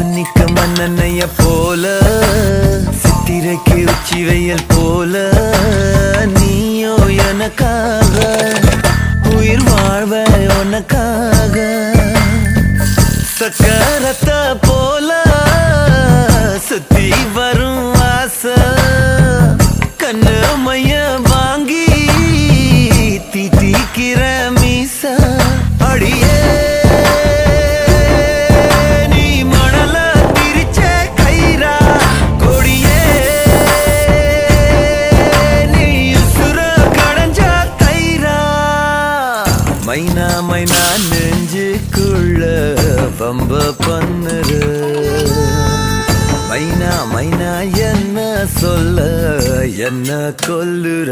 நிக்க மன்னனைய போல சித்திரைக்கு உச்சி வெயில் போல நீயோ எனக்காக உயிர் வாழ்வ உனக்காக சக்கரத்த போல சுத்தி வரும் ஆசை கண்ணு மைய வாங்கி தீக்கிற மீசா அடியே மைனா மைனா நெஞ்சுக்குள்ள பம்ப பண்ணுற மைனா மைனா என்ன சொல்ல என்ன கொல்லுற